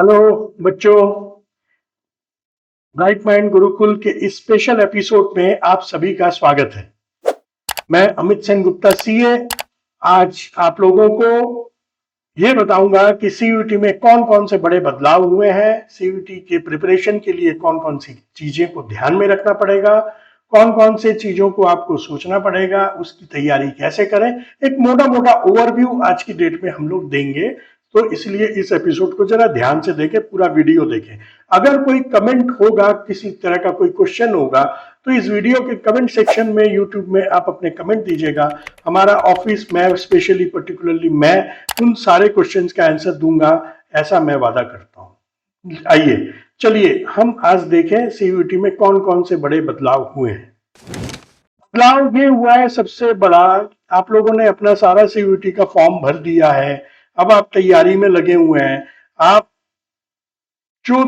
Hello बच्चों, bright mind Gurukul के इस स्पेशल एपिसोड में आप सभी का स्वागत है। मैं अमित सेन गुप्ता सीए आज आप लोगों को ये बताऊंगा कि सीयूईटी में कौन कौन से बड़े बदलाव हुए हैं, सीयूईटी के प्रिपरेशन के लिए कौन कौन सी चीजें को ध्यान में रखना पड़ेगा, कौन कौन से चीजों को आपको सोचना पड़ेगा, उसकी तैयारी कैसे करें। एक मोटा मोटा ओवरव्यू आज की डेट में हम लोग देंगे, तो इसलिए इस एपिसोड को जरा ध्यान से देखें, पूरा वीडियो देखें। अगर कोई कमेंट होगा, किसी तरह का कोई क्वेश्चन होगा, तो इस वीडियो के कमेंट सेक्शन में यूट्यूब में आप अपने कमेंट दीजिएगा। हमारा ऑफिस, मैं स्पेशली पर्टिकुलरली मैं उन सारे क्वेश्चंस का आंसर दूंगा, ऐसा मैं वादा करता हूं। आइए चलिए हम आज देखें सीयूईटी में कौन कौन से बड़े बदलाव हुए हैं। बदलाव ये हुआ है सबसे बड़ा, आप लोगों ने अपना सारा सीयूईटी का फॉर्म भर दिया है, अब आप तैयारी में लगे हुए हैं। आप जो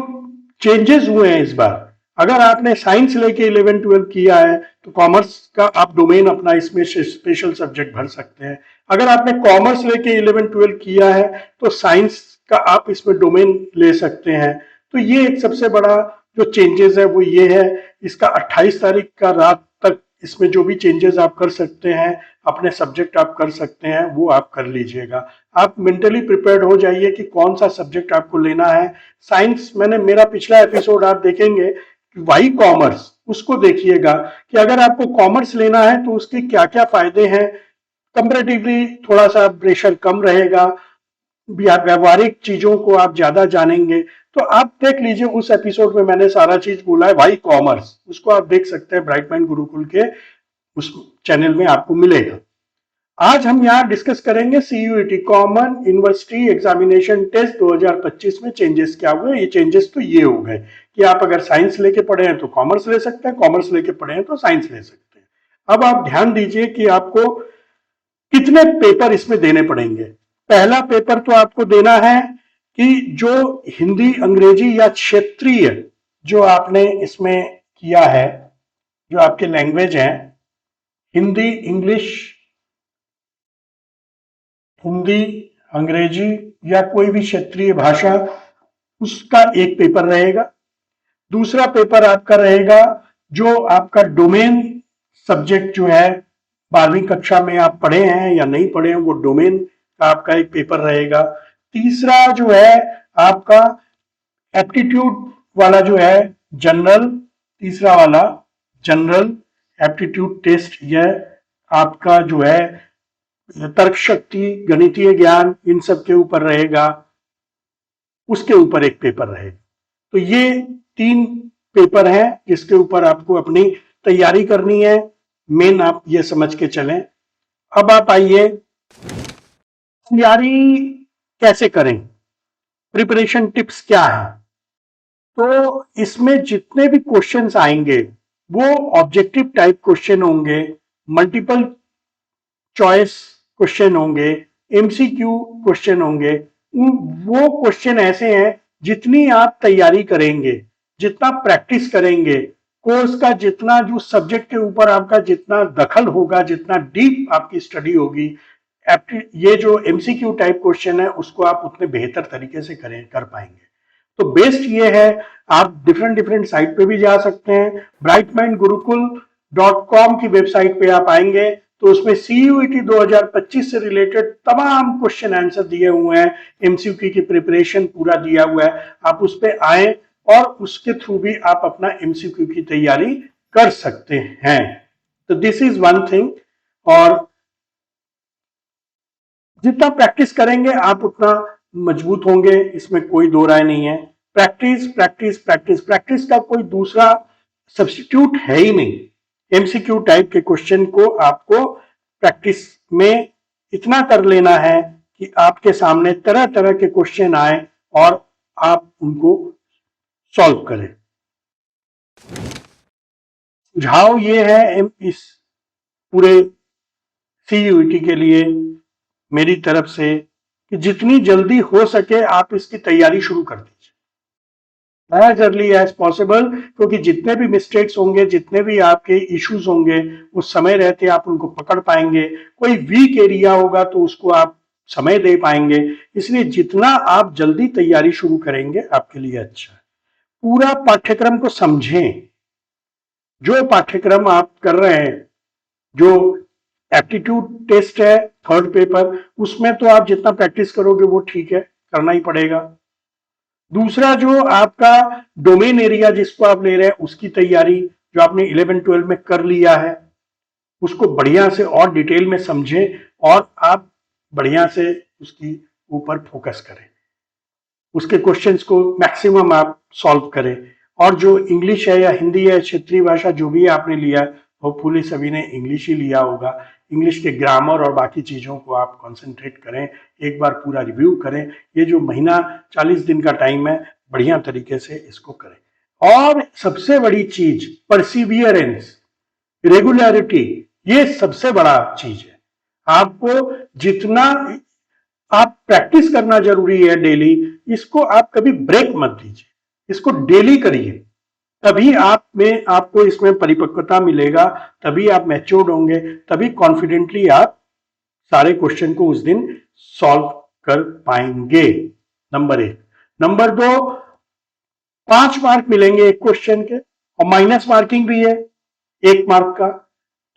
चेंजेस हुए हैं इस बार, अगर आपने साइंस लेके 11-12 किया है तो कॉमर्स का आप डोमेन अपना इसमें स्पेशल सब्जेक्ट भर सकते हैं। अगर आपने कॉमर्स लेके 11-12 किया है तो साइंस का आप इसमें डोमेन ले सकते हैं। तो ये एक सबसे बड़ा जो चेंजेस है वो ये है। इसका 28 तारीख का रात तक इसमें जो भी चेंजेस आप कर सकते हैं, अपने सब्जेक्ट आप कर सकते हैं, वो आप कर लीजिएगा। आप मेंटली प्रिपेयर्ड हो जाइए कि कौन सा सब्जेक्ट आपको लेना है। साइंस, मैंने मेरा पिछला एपिसोड आप देखेंगे, वाई कॉमर्स, उसको देखिएगा कि अगर आपको कॉमर्स लेना है तो उसके क्या क्या फायदे हैं। कंपैरेटिवली थोड़ा सा प्रेशर कम रहेगा, व्यवहारिक चीजों को आप ज्यादा जानेंगे। तो आप देख लीजिए, उस एपिसोड में मैंने सारा चीज बोला है, वाई कॉमर्स, उसको आप देख सकते हैं, ब्राइट माइंड गुरुकुल के उस चैनल में आपको मिलेगा। आज हम यहाँ डिस्कस करेंगे CUET common university examination test 2025 में चेंजेस क्या हुए। ये चेंजेस तो ये हो गए कि आप अगर साइंस लेके पढ़े हैं तो कॉमर्स ले सकते हैं, कॉमर्स लेके पढ़े हैं तो साइंस ले सकते हैं। अब आप ध्यान दीजिए कि आपको कितने पेपर इसमें देने पड़ेंगे। पहला पेपर तो आपको देना है कि जो हिंदी, अंग्रेजी या क्षेत्रीय जो आपने इसमें किया है, जो आपके लैंग्वेज हैं, हिंदी, इंग्लिश, हिंदी, अंग्रेजी या कोई भी क्षेत्रीय भाषा, उसका एक पेपर रहेगा। दूसरा पेपर आपका रहेगा जो आपका डोमेन सब्जेक्ट जो है, 12वीं कक्षा में आप पढ़े हैं या नहीं पढ़े हैं, वो डोमेन का आपका एक पेपर रहेगा। तीसरा जो है आपका एप्टीट्यूड वाला जो है, जनरल, तीसरा वाला जनरल एप्टीट्यूड टेस्ट, यह आपका जो है तर्क शक्ति, गणितीय ज्ञान, इन सब के ऊपर रहेगा, उसके ऊपर एक पेपर रहेगा। तो ये 3 पेपर हैं जिसके ऊपर आपको अपनी तैयारी करनी है। मेन आप ये समझ के चलें। अब आप आइए, तैयारी कैसे करें, प्रिपरेशन टिप्स क्या है। तो इसमें जितने भी क्वेश्चंस आएंगे वो ऑब्जेक्टिव टाइप क्वेश्चन होंगे, मल्टीपल चॉइस क्वेश्चन होंगे, एमसीक्यू क्वेश्चन होंगे। वो क्वेश्चन ऐसे हैं, जितनी आप तैयारी करेंगे, जितना प्रैक्टिस करेंगे, कोर्स का जितना, जो सब्जेक्ट के ऊपर आपका जितना दखल होगा, जितना डीप आपकी स्टडी होगी, ये जो एमसीक्यू टाइप क्वेश्चन है उसको आप उतने बेहतर तरीके से कर पाएंगे। तो बेस्ट ये है, आप डिफरेंट डिफरेंट साइट पे भी जा सकते हैं। brightmindgurukul.com की वेबसाइट पे आप आएंगे तो उसमें सीयूईटी 2025 से रिलेटेड तमाम क्वेश्चन आंसर दिए हुए हैं, एमसीक्यू की प्रिपरेशन पूरा दिया हुआ है। आप उस पे आए और उसके थ्रू भी आप अपना एमसीक्यू की तैयारी कर सकते हैं। तो दिस इज वन थिंग। और जितना प्रैक्टिस करेंगे आप उतना मजबूत होंगे, इसमें कोई दो राय नहीं है। प्रैक्टिस प्रैक्टिस प्रैक्टिस, प्रैक्टिस का कोई दूसरा सब्स्टिट्यूट है ही नहीं। एमसीक्यू टाइप के क्वेश्चन को आपको प्रैक्टिस में इतना कर लेना है कि आपके सामने तरह तरह के क्वेश्चन आए और आप उनको सॉल्व करें। सुझाव ये है इस पूरे सीयूईटी के लिए मेरी तरफ से कि जितनी जल्दी हो सके आप इसकी तैयारी शुरू कर दीजिए, एज अर्ली एज पॉसिबल, क्योंकि जितने भी मिस्टेक्स होंगे, जितने भी आपके इश्यूज होंगे, उस समय रहते आप उनको पकड़ पाएंगे। कोई वीक एरिया होगा तो उसको आप समय दे पाएंगे। इसलिए जितना आप जल्दी तैयारी शुरू करेंगे आपके लिए अच्छा है। पूरा पाठ्यक्रम को समझें। जो पाठ्यक्रम आप कर रहे हैं, जो एप्टीट्यूड टेस्ट है थर्ड पेपर, उसमें तो आप जितना प्रैक्टिस करोगे वो ठीक है, करना ही पड़ेगा। दूसरा जो आपका डोमेन एरिया जिसको आप ले रहे हैं उसकी तैयारी जो आपने 11-12 में कर लिया है उसको बढ़िया से और डिटेल में समझें और आप बढ़िया से उसकी ऊपर फोकस करें, उसके क्वेश्चंस को मैक्सिमम आप सॉल्व करें। और जो इंग्लिश है या हिंदी है, क्षेत्रीय भाषा जो भी आपने लिया है, होपफुली सभी ने इंग्लिश ही लिया होगा। इंग्लिश के ग्रामर और बाकी चीज़ों को आप कंसंट्रेट करें, एक बार पूरा रिव्यू करें। ये जो महीना 40 दिन का टाइम है, बढ़िया तरीके से इसको करें। और सबसे बड़ी चीज परसिवियरेंस, रेगुलरिटी, ये सबसे बड़ा चीज है। आपको जितना आप प्रैक्टिस करना जरूरी है डेली, इसको आप कभी ब्रेक मत दीजिए, इसको डेली करिए। तभी आप में आपको इसमें परिपक्वता मिलेगा, तभी आप मैच्योर्ड होंगे, तभी कॉन्फिडेंटली आप सारे क्वेश्चन को उस दिन सॉल्व कर पाएंगे। नंबर 1। नंबर 2, 5 मार्क मिलेंगे एक क्वेश्चन के और माइनस मार्किंग भी है 1 मार्क का।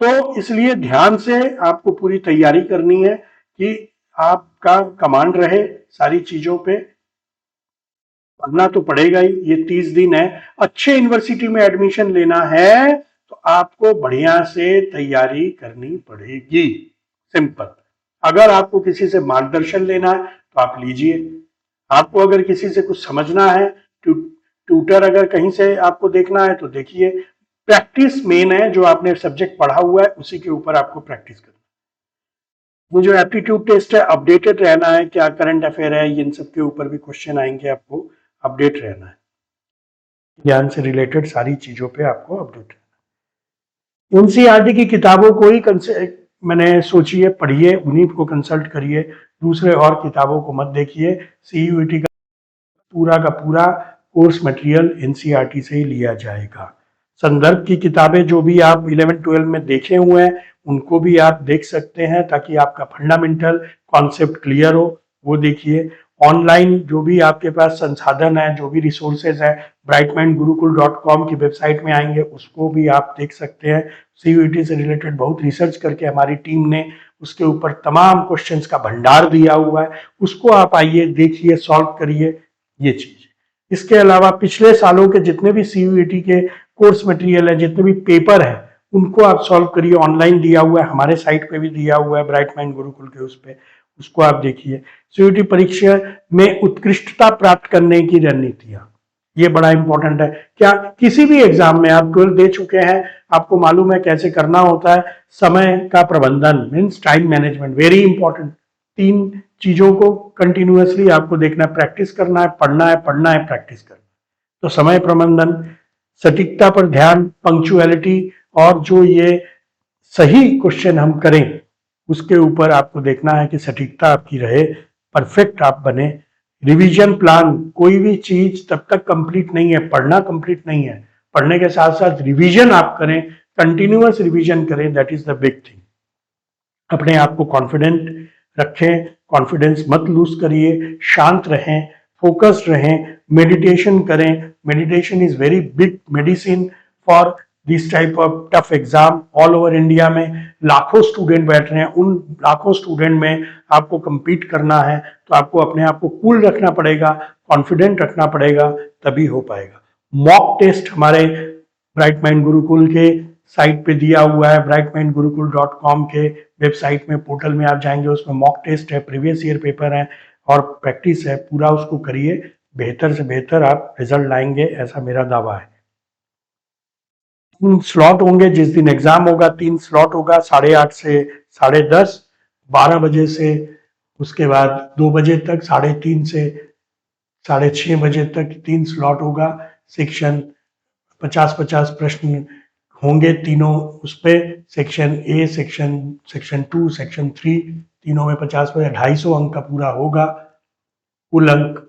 तो इसलिए ध्यान से आपको पूरी तैयारी करनी है कि आपका कमांड रहे सारी चीजों पे। पढ़ना तो पड़ेगा ही, ये 30 दिन है। अच्छे यूनिवर्सिटी में एडमिशन लेना है तो आपको बढ़िया से तैयारी करनी पड़ेगी, सिंपल। अगर आपको किसी से मार्गदर्शन लेना है तो आप लीजिए। आपको अगर किसी से कुछ समझना है, ट्यूटर अगर कहीं से आपको देखना है तो देखिए। प्रैक्टिस मेन है, जो आपने सब्जेक्ट पढ़ा हुआ है उसी के ऊपर आपको प्रैक्टिस करना। वो जो एप्टीट्यूड टेस्ट है, अपडेटेड रहना है, क्या करंट अफेयर है, इन सब के ऊपर भी क्वेश्चन आएंगे, आपको अपडेट रहना है। ज्ञान से रिलेटेड सारी चीजों पे आपको अपडेट रहना है। एनसीईआरटी की किताबों को ही मैंने सोचिए, पढ़िए, उन्हीं को कंसल्ट करिए, दूसरे और किताबों को मत देखिए। सीयूईटी का पूरा कोर्स मटेरियल एनसीईआरटी से ही लिया जाएगा। संदर्भ की किताबें जो भी आप 11-12 में देखे हुए हैं उनको भी आप देख सकते हैं, ताकि आपका फंडामेंटल कॉन्सेप्ट क्लियर हो, वो देखिए। ऑनलाइन जो भी आपके पास संसाधन है, जो भी रिसोर्सेज है, brightmindgurukul.com की वेबसाइट में आएंगे, उसको भी आप देख सकते हैं। सीयूईटी से रिलेटेड बहुत रिसर्च करके हमारी टीम ने उसके ऊपर तमाम क्वेश्चंस का भंडार दिया हुआ है, उसको आप आइए, देखिए, सॉल्व करिए, ये चीज। इसके अलावा पिछले सालों के जितने भी सीयूईटी के कोर्स मटेरियल है, जितने भी पेपर है, उनको आप सॉल्व करिए। ऑनलाइन दिया हुआ है, हमारे साइट पे भी दिया हुआ है, ब्राइट माइंड गुरुकुल के उस पे, उसको आप देखिए। सीयूईटी परीक्षा में उत्कृष्टता प्राप्त करने की रणनीतियां, ये बड़ा इंपॉर्टेंट है। क्या किसी भी एग्जाम में आप 12 दे चुके हैं, आपको मालूम है कैसे करना होता है। समय का प्रबंधन means time management, very important. 3 चीजों को कंटिन्यूअसली आपको देखना है, प्रैक्टिस करना है, पढ़ना है, पढ़ना है, प्रैक्टिस करना है। तो समय प्रबंधन, सटीकता पर ध्यान, पंक्चुअलिटी, और जो ये सही क्वेश्चन हम करें उसके ऊपर आपको देखना है कि सटीकता आपकी रहे, परफेक्ट आप बने। रिवीजन प्लान, कोई भी चीज तब तक कंप्लीट नहीं है, पढ़ना कंप्लीट नहीं है, पढ़ने के साथ साथ रिवीजन आप करें, कंटिन्यूअस रिवीजन करें, that is the big thing. अपने आप को कॉन्फिडेंट रखें, कॉन्फिडेंस मत लूज करिए, शांत रहें, फोकस्ड रहें, मेडिटेशन करें। Meditation is very big medicine for this type of tough exam. All over India में लाखों स्टूडेंट बैठ रहे हैं, उन लाखों स्टूडेंट में आपको compete करना है, तो आपको अपने आप को कूल रखना पड़ेगा, कॉन्फिडेंट रखना पड़ेगा, तभी हो पाएगा। मॉक टेस्ट हमारे ब्राइट माइंड गुरुकुल के साइट पे दिया हुआ है, brightmindgurukul.com के वेबसाइट में, पोर्टल में आप जाएंगे, उसमें मॉक टेस्ट है, प्रीवियस ईयर पेपर है और प्रैक्टिस है। पूरा उसको करिए, बेहतर से बेहतर आप रिजल्ट लाएंगे, ऐसा मेरा दावा है। 3 स्लॉट होंगे जिस दिन एग्जाम होगा, 3 स्लॉट होगा, 8:30 से 10:30, 12 बजे से उसके बाद 2 बजे तक, 3:30 से 6:30 बजे तक 3 स्लॉट होगा। सेक्शन 50-50 प्रश्न होंगे तीनों उस पे, सेक्शन ए, सेक्शन 2, सेक्शन 3, तीनों में 50 पे 250 अंक का पूरा होगा। कुल अंक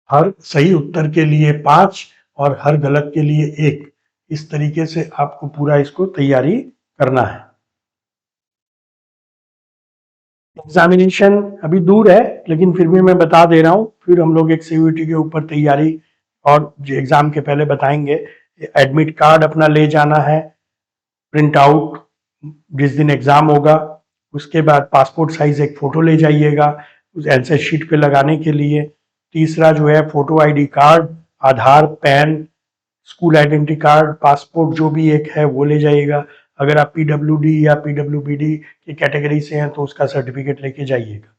हर सही उत्तर के लिए 5 और हर गलत के लिए 1, इस तरीके से आपको पूरा इसको तैयारी करना है। एग्जामिनेशन अभी दूर है, लेकिन फिर भी मैं बता दे रहा हूँ। फिर हम लोग एक सीयूईटी के ऊपर तैयारी और एग्जाम के पहले बताएंगे। एडमिट कार्ड अपना ले जाना है, प्रिंट आउट जिस दिन एग्जाम होगा। उसके बाद पासपोर्ट साइज एक फोटो ले जाइएगा उस आंसर शीट पे लगाने के लिए। तीसरा जो है photo ID card, Aadhaar, PAN, school identity card, passport जो भी एक है वो ले जाइएगा। अगर आप पीडब्ल्यूडी या पीडब्ल्यूबीडी की कैटेगरी से हैं तो उसका सर्टिफिकेट लेके जाइएगा।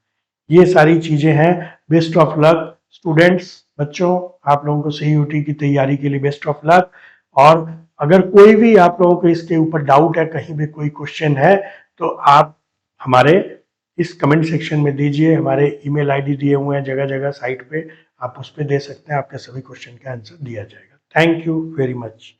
ये सारी चीजें हैं। बेस्ट ऑफ लक स्टूडेंट्स, बच्चों, आप लोगों को सीयूटी की तैयारी के लिए बेस्ट ऑफ लक। और अगर कोई भी आप लोगों को इसके ऊपर डाउट है, कहीं भी कोई क्वेश्चन है, तो आप हमारे इस कमेंट सेक्शन में दीजिए। हमारे ईमेल आईडी दिए हुए हैं जगह जगह साइट पे, आप उस पर दे सकते हैं। आपके सभी क्वेश्चन का आंसर दिया जाएगा। Thank you very much.